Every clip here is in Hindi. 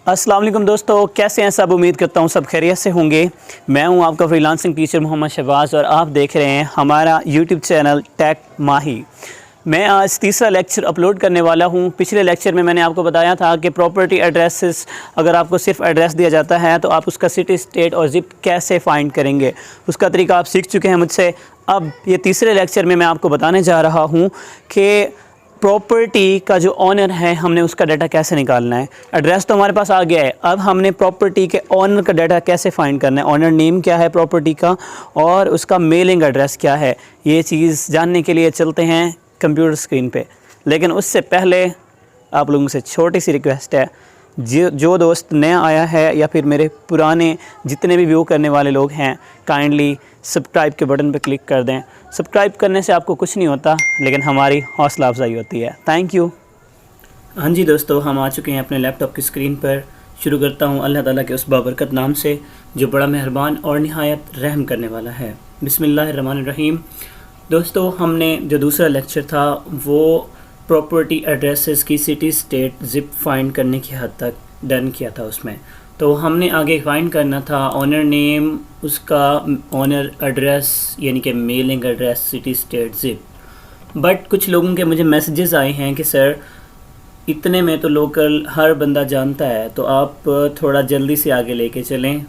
अस्सलाम वालेकुम दोस्तों, कैसे हैं सब। उम्मीद करता हूँ सब खैरियत से होंगे। मैं हूँ आपका फ्रीलांसिंग टीचर मोहम्मद शहबाज और आप देख रहे हैं हमारा यूट्यूब चैनल टेक माही। मैं आज तीसरा लेक्चर अपलोड करने वाला हूँ। पिछले लेक्चर में मैंने आपको बताया था कि प्रॉपर्टी एड्रेसेस, अगर आपको सिर्फ एड्रेस दिया जाता है तो आप उसका सिटी, स्टेट और ज़िप कैसे फ़ाइंड करेंगे, उसका तरीका आप सीख चुके हैं मुझसे। अब ये तीसरे लेक्चर में मैं आपको बताने जा रहा हूँ कि प्रॉपर्टी का जो ऑनर है हमने उसका डाटा कैसे निकालना है। एड्रेस तो हमारे पास आ गया है, अब हमने प्रॉपर्टी के ऑनर का डाटा कैसे फाइंड करना है। ऑनर नेम क्या है प्रॉपर्टी का और उसका मेलिंग एड्रेस क्या है, ये चीज़ जानने के लिए चलते हैं कंप्यूटर स्क्रीन पे। लेकिन उससे पहले आप लोगों से छोटी सी रिक्वेस्ट है, जो दोस्त नया आया है या फिर मेरे पुराने जितने भी व्यू करने वाले लोग हैं, काइंडली सब्सक्राइब के बटन पर क्लिक कर दें। सब्सक्राइब करने से आपको कुछ नहीं होता, लेकिन हमारी हौसला अफजाई होती है। Thank you. हाँ जी दोस्तों, हम आ चुके हैं अपने लैपटॉप की स्क्रीन पर। शुरू करता हूँ अल्लाह ताला के उस बाबरकत नाम से जो बड़ा मेहरबान और निहायत रहम करने वाला है। बिस्मिल्लाहिर्रहमानिर्रहीम। दोस्तों, हमने जो दूसरा लेक्चर था वो प्रॉपर्टी एड्रेसेस की सिटी, स्टेट, ज़िप फाइंड करने की हद तक डन किया था। उसमें तो हमने आगे फाइंड करना था ऑनर नेम, उसका ऑनर एड्रेस यानी कि mailing address, city, state, zip. But कुछ लोगों के मुझे मैसेजेस आए हैं कि सर इतने में तो लोकल हर बंदा जानता है, तो आप थोड़ा जल्दी से आगे लेके चलें।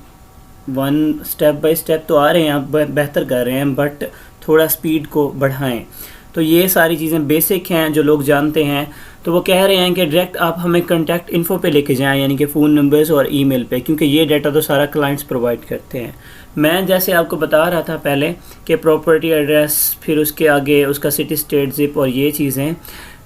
वन स्टेप बाय स्टेप तो आ रहे हैं, आप बेहतर कर रहे हैं, बट थोड़ा स्पीड को बढ़ाएं। तो ये सारी चीज़ें बेसिक हैं जो लोग जानते हैं। तो वो कह रहे हैं कि डायरेक्ट आप हमें कॉन्टैक्ट इन्फो पे लेके जाएं, यानी कि फ़ोन नंबर्स और ईमेल पे, क्योंकि ये डाटा तो सारा क्लाइंट्स प्रोवाइड करते हैं। मैं जैसे आपको बता रहा था पहले कि प्रॉपर्टी एड्रेस, फिर उसके आगे उसका सिटी, स्टेट, ज़िप और ये चीज़ें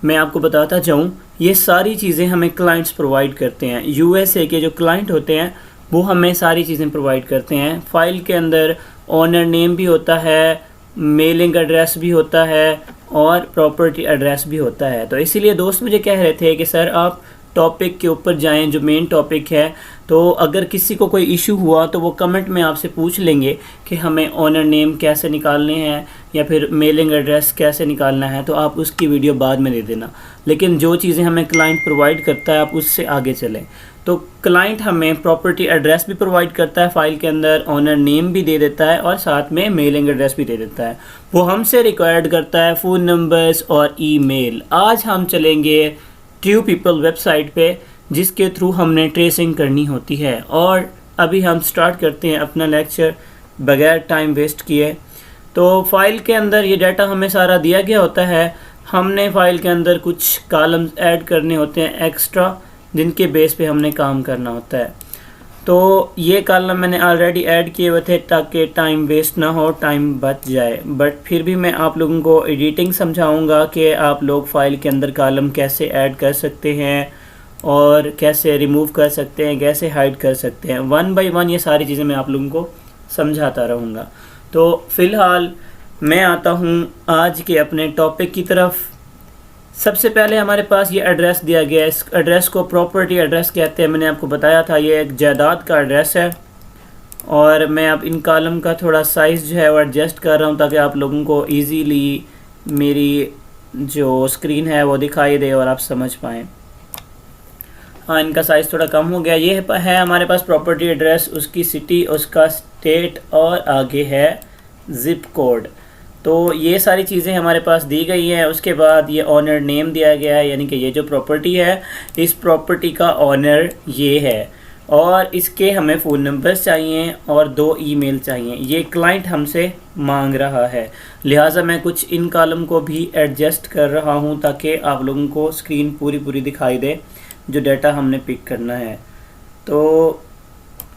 मैं आपको बताता जाऊँ, ये सारी चीज़ें हमें क्लाइंट्स प्रोवाइड करते हैं। यूएसए के जो क्लाइंट होते हैं वो हमें सारी चीज़ें प्रोवाइड करते हैं। फ़ाइल के अंदर ऑनर नेम भी होता है, मेलिंग एड्रेस भी होता है और प्रॉपर्टी एड्रेस भी होता है। तो इसीलिए दोस्त मुझे कह रहे थे कि सर आप टॉपिक के ऊपर जाएं, जो मेन टॉपिक है। तो अगर किसी को कोई इशू हुआ तो वो कमेंट में आपसे पूछ लेंगे कि हमें ऑनर नेम कैसे निकालने हैं या फिर मेलिंग एड्रेस कैसे निकालना है, तो आप उसकी वीडियो बाद में दे देना। लेकिन जो चीज़ें हमें क्लाइंट प्रोवाइड करता है आप उससे आगे चलें। तो क्लाइंट हमें प्रॉपर्टी एड्रेस भी प्रोवाइड करता है फ़ाइल के अंदर, ऑनर नेम भी दे देता है और साथ में मेलिंग एड्रेस भी दे देता है। वो हमसे रिक्वायर्ड करता है फ़ोन नंबर्स और ईमेल। आज हम चलेंगे ट्रू पीपल वेबसाइट पे, जिसके थ्रू हमने ट्रेसिंग करनी होती है। और अभी हम स्टार्ट करते हैं अपना लेक्चर बगैर टाइम वेस्ट किए। तो फ़ाइल के अंदर ये डाटा हमें सारा दिया गया होता है। हमने फ़ाइल के अंदर कुछ कॉलम्स ऐड करने होते हैं एक्स्ट्रा, जिनके बेस पे हमने काम करना होता है। तो ये कॉलम मैंने ऑलरेडी ऐड किए हुए थे ताकि टाइम वेस्ट ना हो, टाइम बच जाए। बट फिर भी मैं आप लोगों को एडिटिंग समझाऊंगा कि आप लोग फ़ाइल के अंदर कॉलम कैसे ऐड कर सकते हैं और कैसे रिमूव कर सकते हैं, कैसे हाइड कर सकते हैं। वन बाय वन ये सारी चीज़ें मैं आप लोगों को समझाता रहूँगा। तो फ़िलहाल मैं आता हूँ आज के अपने टॉपिक की तरफ। सबसे पहले हमारे पास ये एड्रेस दिया गया है। इस एड्रेस को प्रॉपर्टी एड्रेस कहते हैं। मैंने आपको बताया था ये एक जायदाद का एड्रेस है। और मैं अब इन कॉलम का थोड़ा साइज़ जो है वो एडजस्ट कर रहा हूँ ताकि आप लोगों को इजीली मेरी जो स्क्रीन है वो दिखाई दे और आप समझ पाएँ। हाँ, इनका साइज़ थोड़ा कम हो गया। ये है हमारे पास प्रॉपर्टी एड्रेस, उसकी सिटी, उसका स्टेट और आगे है ज़िप कोड। तो ये सारी चीज़ें हमारे पास दी गई हैं। उसके बाद ये ऑनर नेम दिया गया है, यानी कि ये जो प्रॉपर्टी है इस प्रॉपर्टी का ऑनर ये है। और इसके हमें फ़ोन नंबर्स चाहिए और 2 ईमेल चाहिए। ये क्लाइंट हमसे मांग रहा है, लिहाजा मैं कुछ इन कॉलम को भी एडजस्ट कर रहा हूँ ताकि आप लोगों को स्क्रीन पूरी दिखाई दे जो डाटा हमने पिक करना है। तो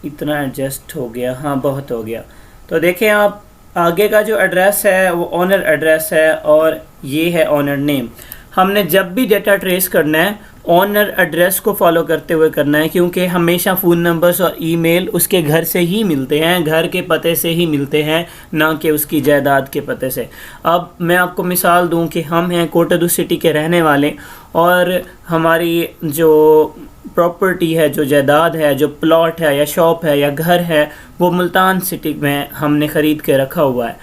इतना एडजस्ट हो गया, हाँ बहुत हो गया। तो देखें आप, आगे का जो एड्रेस है वो ऑनर एड्रेस है और ये है ऑनर नेम। हमने जब भी डेटा ट्रेस करना है ऑनर एड्रेस को फॉलो करते हुए करना है, क्योंकि हमेशा फ़ोन नंबर्स और ईमेल उसके घर से ही मिलते हैं, घर के पते से ही मिलते हैं, ना कि उसकी जायदाद के पते से। अब मैं आपको मिसाल दूं कि हम हैं कोटद्दू सिटी के रहने वाले और हमारी जो प्रॉपर्टी है, जो जायदाद है, जो प्लॉट है या शॉप है या घर है, वो मुल्तान सिटी में हमने ख़रीद के रखा हुआ है।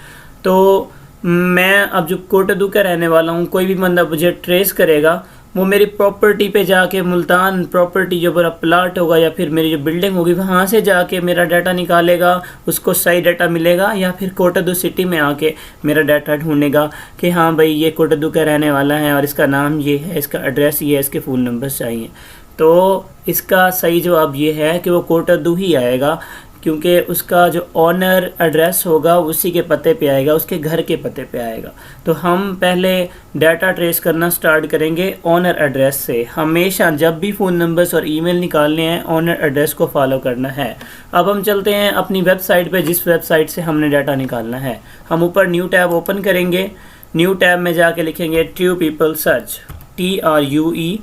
तो मैं अब जो कोटद्दू का रहने वाला हूँ, कोई भी बंदा मुझे ट्रेस करेगा वो मेरी प्रॉपर्टी पे जाके मुल्तान प्रॉपर्टी जो मेरा प्लाट होगा या फिर मेरी जो बिल्डिंग होगी वहाँ से जाके मेरा डाटा निकालेगा, उसको सही डाटा मिलेगा, या फिर कोटद्दू सिटी में आके मेरा डाटा ढूंढेगा कि हाँ भाई ये कोटद्दू का रहने वाला है और इसका नाम ये है, इसका एड्रेस ये है, इसके फ़ोन नंबर चाहिए। तो इसका सही जवाब ये है कि वो कोटद्दू ही आएगा, क्योंकि उसका जो ऑनर एड्रेस होगा उसी के पते पे आएगा, उसके घर के पते पे आएगा। तो हम पहले डाटा ट्रेस करना स्टार्ट करेंगे ऑनर एड्रेस से। हमेशा जब भी फ़ोन नंबर्स और ईमेल निकालने हैं ऑनर एड्रेस को फॉलो करना है। अब हम चलते हैं अपनी वेबसाइट पे, जिस वेबसाइट से हमने डाटा निकालना है। हम ऊपर न्यू टैब ओपन करेंगे, न्यू टैब में जाके लिखेंगे ट्रू पीपल सर्च, TRUEPEOPLE।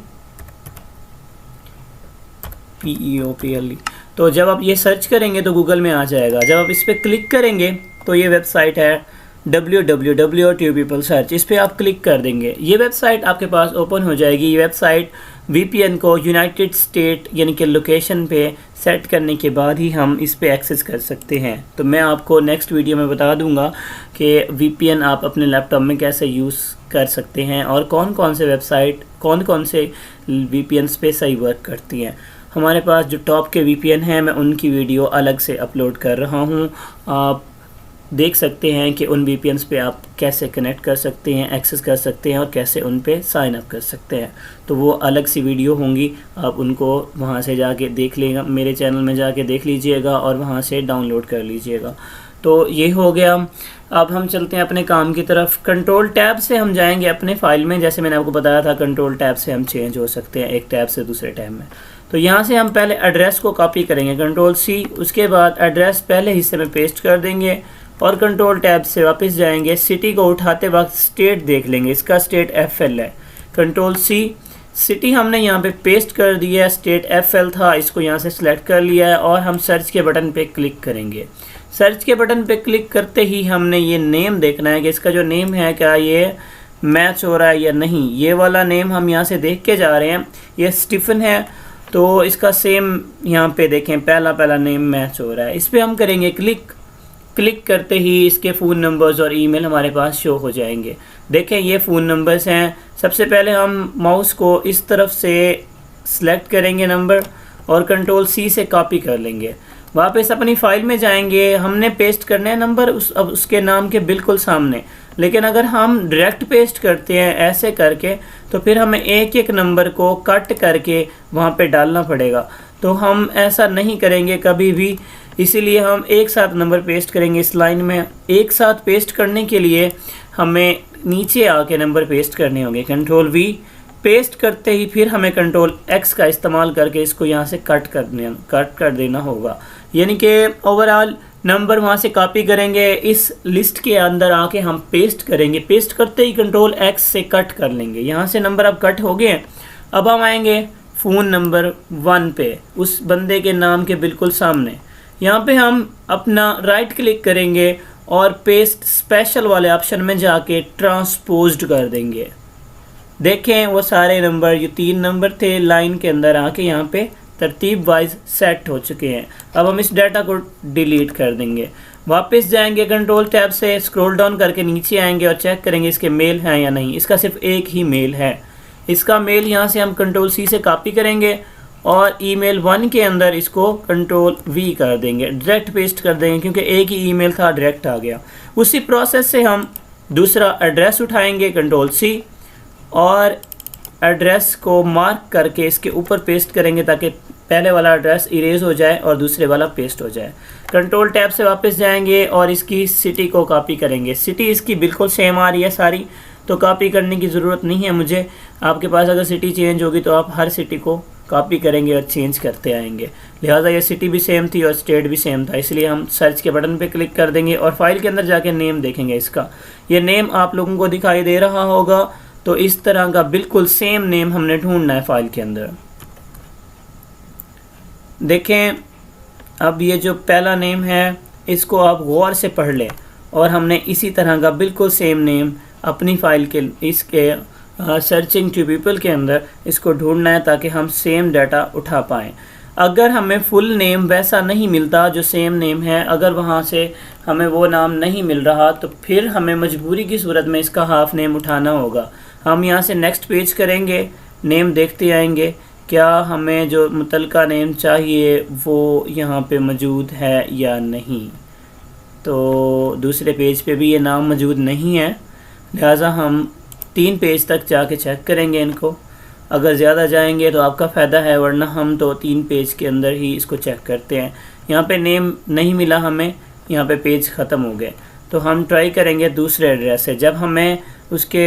तो जब आप ये सर्च करेंगे तो गूगल में आ जाएगा। जब आप इस पर क्लिक करेंगे तो ये वेबसाइट है www.truepeoplesearch, इस पर आप क्लिक कर देंगे। ये वेबसाइट आपके पास ओपन हो जाएगी। ये वेबसाइट VPN को यूनाइटेड स्टेट यानी कि लोकेशन पे सेट करने के बाद ही हम इस पे एक्सेस कर सकते हैं। तो मैं आपको नेक्स्ट वीडियो में बता दूंगा कि VPN आप अपने लैपटॉप में कैसे यूज़ कर सकते हैं और कौन कौन से वेबसाइट कौन कौन से VPN पे सही वर्क करती हैं। हमारे पास जो टॉप के VPN हैं मैं उनकी वीडियो अलग से अपलोड कर रहा हूँ। आप देख सकते हैं कि उन VPNs पे आप कैसे कनेक्ट कर सकते हैं, एक्सेस कर सकते हैं और कैसे उन पे साइन अप कर सकते हैं। तो वो अलग सी वीडियो होंगी, आप उनको वहाँ से जाके देख लेगा, मेरे चैनल में जाके देख लीजिएगा और वहाँ से डाउनलोड कर लीजिएगा। तो ये हो गया। अब हम चलते हैं अपने काम की तरफ। कंट्रोल टैब से हम जाएंगे अपने फाइल में। जैसे मैंने आपको बताया था कंट्रोल टैब से हम चेंज हो सकते हैं एक टैब से दूसरे टैब में। तो यहाँ से हम पहले एड्रेस को कॉपी करेंगे, कंट्रोल C, उसके बाद एड्रेस पहले हिस्से में पेस्ट कर देंगे और कंट्रोल टैब से वापस जाएंगे। सिटी को उठाते वक्त स्टेट देख लेंगे, इसका स्टेट FL है। कंट्रोल C, सिटी हमने यहाँ पे पेस्ट कर दिया है, स्टेट FL था, इसको यहाँ से सिलेक्ट कर लिया है और हम सर्च के बटन पे क्लिक करेंगे। सर्च के बटन पे क्लिक करते ही हमने ये नेम देखना है कि इसका जो नेम है क्या ये मैच हो रहा है या नहीं। ये वाला नेम हम यहाँ से देख के जा रहे हैं, ये स्टीफन है, तो इसका सेम यहाँ पे देखें पहला नेम मैच हो रहा है। इस पर हम करेंगे क्लिक। क्लिक करते ही इसके फ़ोन नंबर्स और ईमेल हमारे पास शो हो जाएंगे। देखें ये फ़ोन नंबर्स हैं। सबसे पहले हम माउस को इस तरफ से सिलेक्ट करेंगे नंबर और कंट्रोल C से कॉपी कर लेंगे। वापस अपनी फ़ाइल में जाएंगे, हमने पेस्ट करना है नंबर अब उसके नाम के बिल्कुल सामने। लेकिन अगर हम डायरेक्ट पेस्ट करते हैं ऐसे करके तो फिर हमें एक एक नंबर को कट करके वहाँ पे डालना पड़ेगा। तो हम ऐसा नहीं करेंगे कभी भी, इसीलिए हम एक साथ नंबर पेस्ट करेंगे इस लाइन में। एक साथ पेस्ट करने के लिए हमें नीचे आके नंबर पेस्ट करने होंगे। कंट्रोल V, पेस्ट करते ही फिर हमें कंट्रोल X का इस्तेमाल करके इसको यहाँ से कट कर देना होगा। यानी कि ओवरऑल नंबर वहाँ से कॉपी करेंगे, इस लिस्ट के अंदर आके हम पेस्ट करेंगे। पेस्ट करते ही कंट्रोल X से कट कर लेंगे। यहाँ से नंबर अब कट हो गए। अब हम आएंगे फ़ोन नंबर 1 पे, उस बंदे के नाम के बिल्कुल सामने। यहाँ पे हम अपना राइट क्लिक करेंगे और पेस्ट स्पेशल वाले ऑप्शन में जाके ट्रांसपोज्ड कर देंगे। देखें वो सारे नंबर, ये 3 नंबर थे लाइन के अंदर आके यहाँ पे तरतीब वाइज सेट हो चुके हैं। अब हम इस डाटा को डिलीट कर देंगे। वापस जाएंगे कंट्रोल टैब से, स्क्रॉल डाउन करके नीचे आएंगे और चेक करेंगे इसके मेल हैं या नहीं। इसका सिर्फ एक ही मेल है। इसका मेल यहाँ से हम कंट्रोल C से कॉपी करेंगे और ईमेल 1 के अंदर इसको कंट्रोल V कर देंगे, डायरेक्ट पेस्ट कर देंगे क्योंकि एक ही ईमेल था, डायरेक्ट आ गया। उसी प्रोसेस से हम दूसरा एड्रेस उठाएंगे कंट्रोल C और एड्रेस को मार्क करके इसके ऊपर पेस्ट करेंगे ताकि पहले वाला एड्रेस इरेज हो जाए और दूसरे वाला पेस्ट हो जाए। कंट्रोल टैब से वापस जाएंगे और इसकी सिटी को कॉपी करेंगे। सिटी इसकी बिल्कुल सेम आ रही है सारी, तो कॉपी करने की ज़रूरत नहीं है मुझे। आपके पास अगर सिटी चेंज होगी तो आप हर सिटी को कॉपी करेंगे और चेंज करते आएंगे। लिहाजा ये सिटी भी सेम थी और स्टेट भी सेम था, इसलिए हम सर्च के बटन पे क्लिक कर देंगे और फाइल के अंदर जाके नेम देखेंगे इसका। ये नेम आप लोगों को दिखाई दे रहा होगा। तो इस तरह का बिल्कुल सेम नेम हमने ढूंढना है फाइल के अंदर। देखें अब ये जो पहला नेम है इसको आप गौर से पढ़ लें और हमने इसी तरह का बिल्कुल सेम नेम अपनी फ़ाइल के इसके सर्चिंग टू पीपल के अंदर इसको ढूंढना है ताकि हम सेम डाटा उठा पाएँ। अगर हमें फुल नेम वैसा नहीं मिलता जो सेम नेम है, अगर वहाँ से हमें वो नाम नहीं मिल रहा तो फिर हमें मजबूरी की सूरत में इसका हाफ नेम उठाना होगा। हम यहाँ से नेक्स्ट पेज करेंगे। नेम देखते आएंगे क्या हमें जो मुतलका नेम चाहिए वो यहाँ पे मौजूद है या नहीं। तो दूसरे पेज पे भी ये नाम मौजूद नहीं है, लिहाजा हम 3 पेज तक जाके चेक करेंगे इनको। अगर ज़्यादा जाएंगे तो आपका फ़ायदा है, वरना हम तो 3 पेज के अंदर ही इसको चेक करते हैं। यहाँ पे नेम नहीं मिला हमें, यहाँ पे पेज ख़त्म हो गए। तो हम ट्राई करेंगे दूसरे एड्रेस से। जब हमें उसके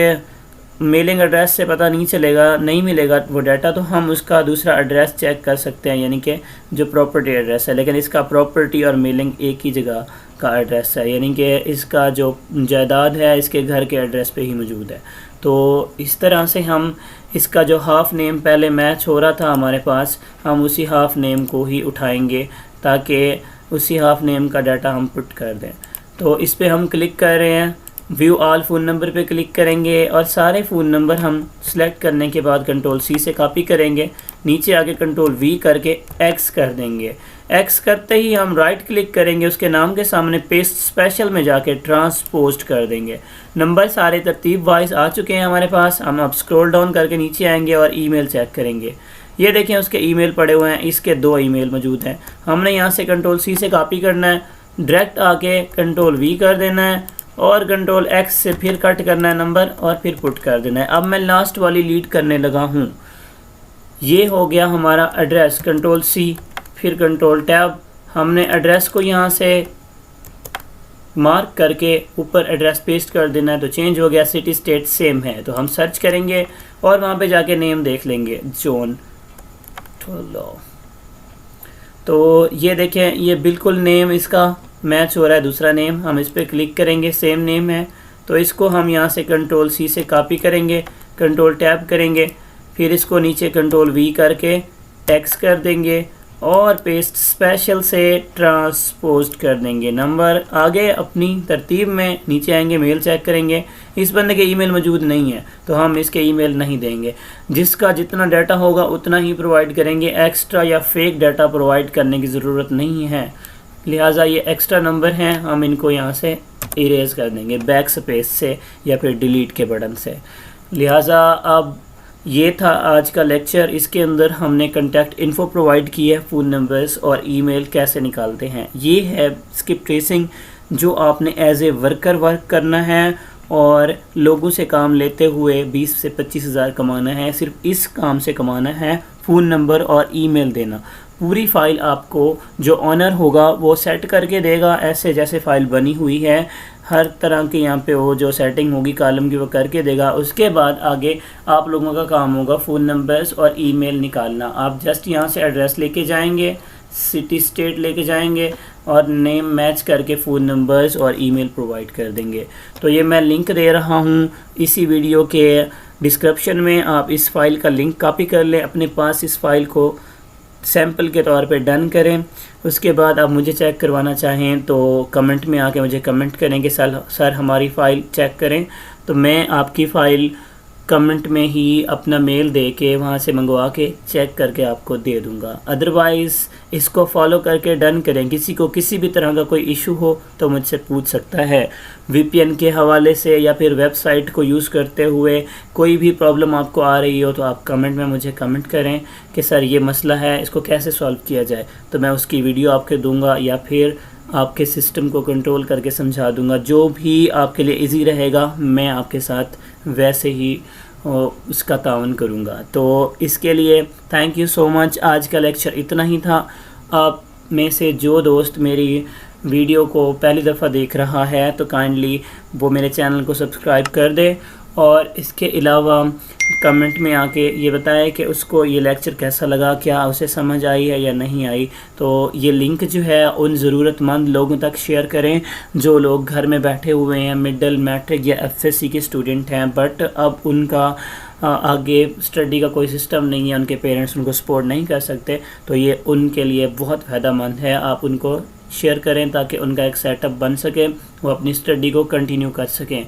मेलिंग एड्रेस से पता नहीं मिलेगा वो डाटा, तो हम उसका दूसरा एड्रेस चेक कर सकते हैं, यानी कि जो प्रॉपर्टी एड्रेस है। लेकिन इसका प्रॉपर्टी और मेलिंग एक ही जगह का एड्रेस है, यानी कि इसका जो जायदाद है इसके घर के एड्रेस पे ही मौजूद है। तो इस तरह से हम इसका जो हाफ़ नेम पहले मैच हो रहा था हमारे पास, हम उसी हाफ़ नेम को ही उठाएंगे ताकि उसी हाफ़ नेम का डाटा हम पुट कर दें। तो इस पे हम क्लिक कर रहे हैं, व्यू ऑल फ़ोन नंबर पे क्लिक करेंगे और सारे फ़ोन नंबर हम सेलेक्ट करने के बाद कंट्रोल C से कॉपी करेंगे, नीचे आके कंट्रोल V करके X कर देंगे। X करते ही हम राइट क्लिक करेंगे, उसके नाम के सामने पेस्ट स्पेशल में जाके ट्रांसपोस्ट कर देंगे। नंबर सारे तरतीब वाइज आ चुके हैं हमारे पास। हम अब स्क्रॉल डाउन करके नीचे आएंगे और ईमेल चेक करेंगे। ये देखें उसके ईमेल पड़े हुए हैं, इसके 2 ईमेल मौजूद हैं। हमने यहाँ से कंट्रोल C से कॉपी करना है, डायरेक्ट आके कंट्रोल V कर देना है और कंट्रोल X से फिर कट करना है नंबर और फिर पुट कर देना है। अब मैं लास्ट वाली लीड करने लगा हूँ। ये हो गया हमारा एड्रेस, कंट्रोल C फिर कंट्रोल टैब। हमने एड्रेस को यहाँ से मार्क करके ऊपर एड्रेस पेस्ट कर देना है, तो चेंज हो गया, सिटी स्टेट सेम है। तो हम सर्च करेंगे और वहाँ पे जाके नेम देख लेंगे, जॉन ठोलो। तो ये देखें, ये बिल्कुल नेम इसका मैच हो रहा है, दूसरा नेम। हम इस पर क्लिक करेंगे, सेम नेम है। तो इसको हम यहाँ से कंट्रोल C से कॉपी करेंगे, कंट्रोल टैब करेंगे, फिर इसको नीचे कंट्रोल V करके X कर देंगे और पेस्ट स्पेशल से ट्रांसपोज कर देंगे। नंबर आगे अपनी तरतीब में, नीचे आएंगे, मेल चेक करेंगे। इस बंदे के ईमेल मौजूद नहीं है तो हम इसके ईमेल नहीं देंगे। जिसका जितना डाटा होगा उतना ही प्रोवाइड करेंगे, एक्स्ट्रा या फेक डाटा प्रोवाइड करने की ज़रूरत नहीं है। लिहाजा ये एक्स्ट्रा नंबर हैं, हम इनको यहाँ से इरेज कर देंगे बैक स्पेस से या फिर डिलीट के बटन से। लिहाजा अब ये था आज का लेक्चर। इसके अंदर हमने कॉन्टैक्ट इन्फो प्रोवाइड की है, फ़ोन नंबर्स और ईमेल कैसे निकालते हैं। ये है स्किप ट्रेसिंग जो आपने एज ए वर्कर वर्क करना है और लोगों से काम लेते हुए 20 से 25 हज़ार कमाना है। सिर्फ इस काम से कमाना है, फ़ोन नंबर और ईमेल देना। पूरी फ़ाइल आपको जो ऑनर होगा वो सेट करके देगा, ऐसे जैसे फ़ाइल बनी हुई है। हर तरह की यहाँ पे वो जो सेटिंग होगी कॉलम की वो करके देगा। उसके बाद आगे आप लोगों का काम होगा फ़ोन नंबर्स और ईमेल निकालना। आप जस्ट यहाँ से एड्रेस लेके जाएंगे, सिटी स्टेट लेके जाएंगे और नेम मैच करके फ़ोन नंबर्स और ईमेल प्रोवाइड कर देंगे। तो ये मैं लिंक दे रहा हूँ इसी वीडियो के डिस्क्रिप्शन में। आप इस फ़ाइल का लिंक कॉपी कर लें, अपने पास इस फ़ाइल को सैम्पल के तौर पे डन करें। उसके बाद आप मुझे चेक करवाना चाहें तो कमेंट में आके मुझे कमेंट करें कि सर हमारी फ़ाइल चेक करें, तो मैं आपकी फ़ाइल कमेंट में ही अपना मेल दे के वहाँ से मंगवा के चेक करके आपको दे दूँगा। अदरवाइज़ इसको फॉलो करके डन करें। किसी को किसी भी तरह का कोई इशू हो तो मुझसे पूछ सकता है। VPN के हवाले से या फिर वेबसाइट को यूज़ करते हुए कोई भी प्रॉब्लम आपको आ रही हो तो आप कमेंट में मुझे कमेंट करें कि सर ये मसला है, इसको कैसे सॉल्व किया जाए, तो मैं उसकी वीडियो आपके दूँगा या फिर आपके सिस्टम को कंट्रोल करके समझा दूँगा। जो भी आपके लिए इजी रहेगा मैं आपके साथ वैसे ही उसका तावन करूँगा। तो इसके लिए थैंक यू सो मच। आज का लेक्चर इतना ही था। आप में से जो दोस्त मेरी वीडियो को पहली दफ़ा देख रहा है तो काइंडली वो मेरे चैनल को सब्सक्राइब कर दे और इसके अलावा कमेंट में आके ये बताए कि उसको ये लेक्चर कैसा लगा, क्या उसे समझ आई है या नहीं आई। तो ये लिंक जो है उन ज़रूरतमंद लोगों तक शेयर करें जो लोग घर में बैठे हुए हैं, मिडिल, मैट्रिक या FSC के स्टूडेंट हैं, बट अब उनका आगे स्टडी का कोई सिस्टम नहीं है, उनके पेरेंट्स उनको सपोर्ट नहीं कर सकते। तो ये उनके लिए बहुत फ़ायदेमंद है। आप उनको शेयर करें ताकि उनका एक सेटअप बन सके, वो अपनी स्टडी को कंटिन्यू कर सकें।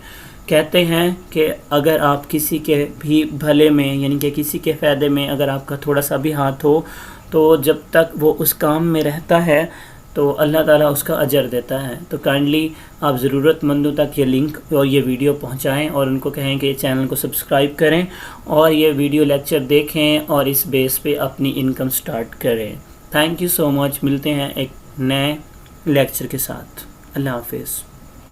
कहते हैं कि अगर आप किसी के भी भले में यानी कि किसी के फ़ायदे में अगर आपका थोड़ा सा भी हाथ हो तो जब तक वो उस काम में रहता है तो अल्लाह ताला उसका अजर देता है। तो काइंडली आप ज़रूरतमंदों तक ये लिंक और ये वीडियो पहुंचाएं और उनको कहें कि चैनल को सब्सक्राइब करें और ये वीडियो लेक्चर देखें और इस बेस पे अपनी इनकम स्टार्ट करें। Thank you so much. मिलते हैं एक नए लेक्चर के साथ। अल्लाह हाफिज़।